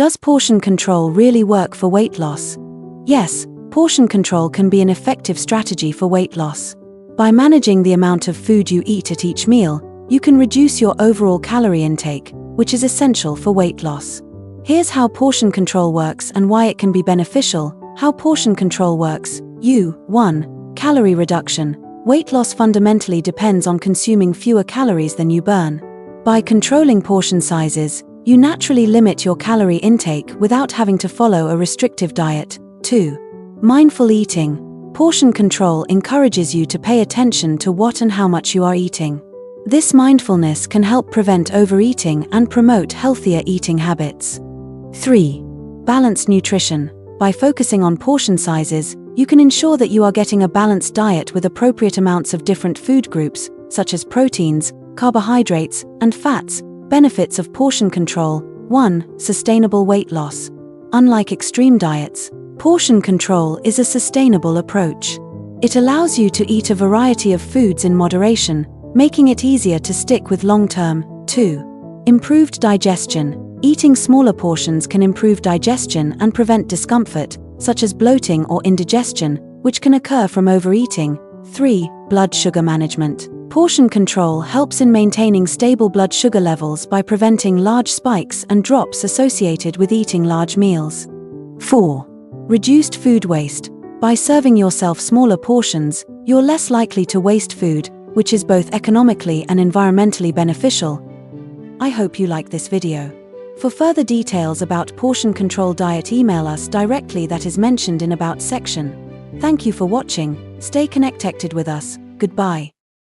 Does portion control really work for weight loss? Yes, portion control can be an effective strategy for weight loss. By managing the amount of food you eat at each meal, you can reduce your overall calorie intake, which is essential for weight loss. Here's how portion control works and why it can be beneficial. How portion control works. 1. Calorie reduction. Weight loss fundamentally depends on consuming fewer calories than you burn. By controlling portion sizes, you naturally limit your calorie intake without having to follow a restrictive diet. 2. Mindful eating. Portion control encourages you to pay attention to what and how much you are eating. This mindfulness can help prevent overeating and promote healthier eating habits. 3. Balanced nutrition. By focusing on portion sizes, you can ensure that you are getting a balanced diet with appropriate amounts of different food groups, such as proteins, carbohydrates, and fats. Benefits of portion control. 1. Sustainable weight loss. Unlike extreme diets, portion control is a sustainable approach. It allows you to eat a variety of foods in moderation, making it easier to stick with long-term. 2. Improved digestion. Eating smaller portions can improve digestion and prevent discomfort, such as bloating or indigestion, which can occur from overeating. 3. Blood sugar management. Portion control helps in maintaining stable blood sugar levels by preventing large spikes and drops associated with eating large meals. 4. Reduced food waste. By serving yourself smaller portions, you're less likely to waste food, which is both economically and environmentally beneficial. I hope you like this video. For further details about portion control diet, email us directly, that is mentioned in About section. Thank you for watching. Stay connected with us. Goodbye.